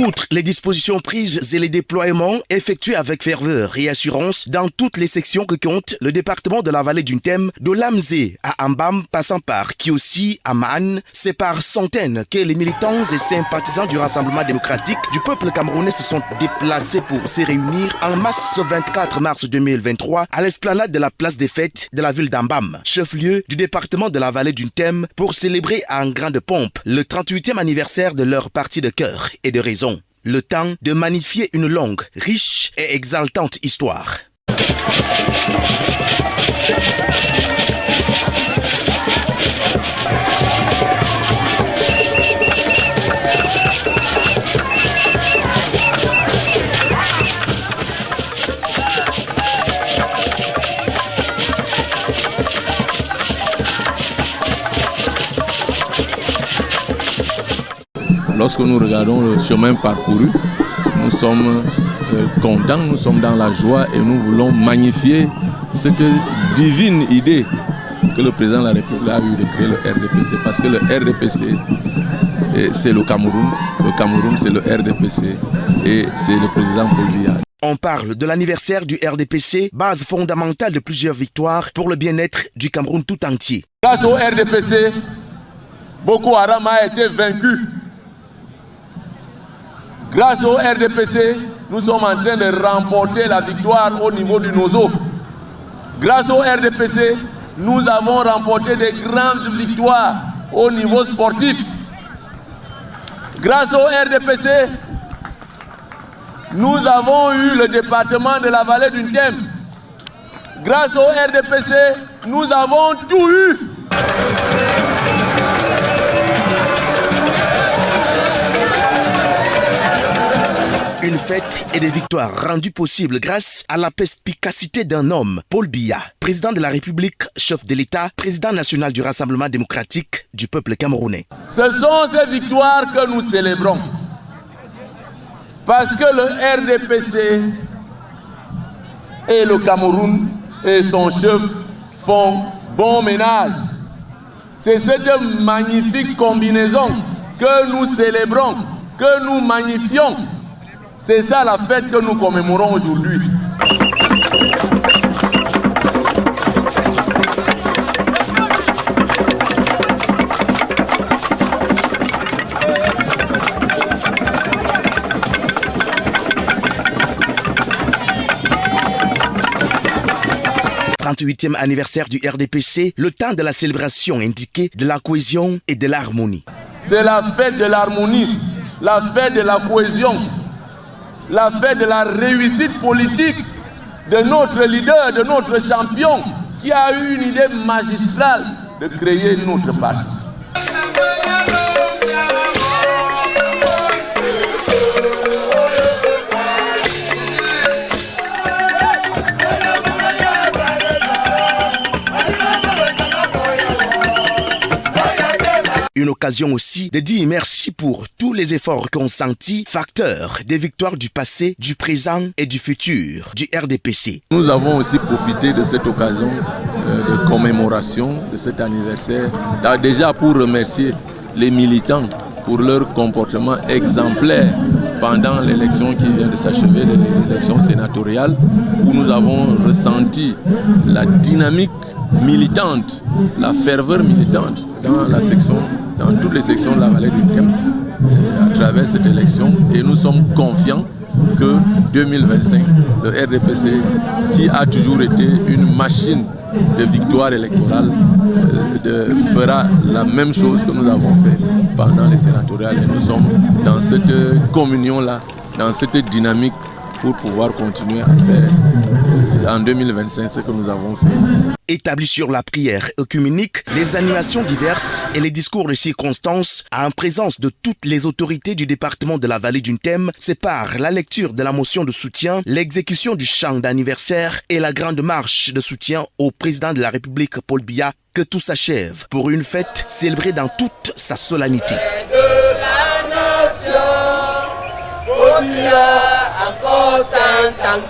Outre les dispositions prises et les déploiements effectués avec ferveur et assurance dans toutes les sections que compte le département de la vallée du Ntem, de Lamzé à Ambam, passant par Kiossi à Man, c'est par centaines que les militants et sympathisants du Rassemblement démocratique du peuple camerounais se sont déplacés pour se réunir en masse ce 24 mars 2023 à l'esplanade de la place des fêtes de la ville d'Ambam, chef-lieu du département de la vallée du Ntem, pour célébrer en grande pompe le 38e anniversaire de leur parti de cœur et de raison. Le temps de magnifier une longue, riche et exaltante histoire. Lorsque nous regardons le chemin parcouru, nous sommes contents, nous sommes dans la joie et nous voulons magnifier cette divine idée que le président de la République a eu de créer le RDPC. Parce que le RDPC, c'est le Cameroun c'est le RDPC et c'est le président Paul Biya. On parle de l'anniversaire du RDPC, base fondamentale de plusieurs victoires pour le bien-être du Cameroun tout entier. Grâce au RDPC, Boko Haram a été vaincu. Grâce au RDPC, nous sommes en train de remporter la victoire au niveau du Nozo. Grâce au RDPC, nous avons remporté des grandes victoires au niveau sportif. Grâce au RDPC, nous avons eu le département de la vallée du Ntem. Grâce au RDPC, nous avons tout eu. Une fête et des victoires rendues possibles grâce à la perspicacité d'un homme, Paul Biya, président de la République, chef de l'État, président national du Rassemblement démocratique du peuple camerounais. Ce sont ces victoires que nous célébrons. Parce que le RDPC et le Cameroun et son chef font bon ménage. C'est cette magnifique combinaison que nous célébrons, que nous magnifions. C'est ça la fête que nous commémorons aujourd'hui. « 38e anniversaire du RDPC, le temps de la célébration indiqué de la cohésion et de l'harmonie. C'est la fête de l'harmonie, la fête de la cohésion, la fête de la réussite politique de notre leader, de notre champion, qui a eu une idée magistrale de créer notre parti. Une occasion aussi de dire merci pour tous les efforts consentis, facteurs des victoires du passé, du présent et du futur du RDPC. Nous avons aussi profité de cette occasion de commémoration de cet anniversaire, déjà pour remercier les militants pour leur comportement exemplaire pendant l'élection qui vient de s'achever, l'élection sénatoriale, où nous avons ressenti la dynamique militante, la ferveur militante dans toutes les sections de la vallée du Ntem à travers cette élection, et nous sommes confiants que 2025, le RDPC, qui a toujours été une machine de victoire électorale, fera la même chose que nous avons fait pendant les sénatoriales, et nous sommes dans cette communion-là, dans cette dynamique pour pouvoir continuer à faire en 2025 ce que nous avons fait. Établi sur la prière œcuménique, les animations diverses et les discours de circonstances en présence de toutes les autorités du département de la vallée du Ntem séparent la lecture de la motion de soutien, l'exécution du chant d'anniversaire et la grande marche de soutien au président de la République Paul Biya, que tout s'achève pour une fête célébrée dans toute sa solennité. De la nation, Paul Biya, encore 100 ans.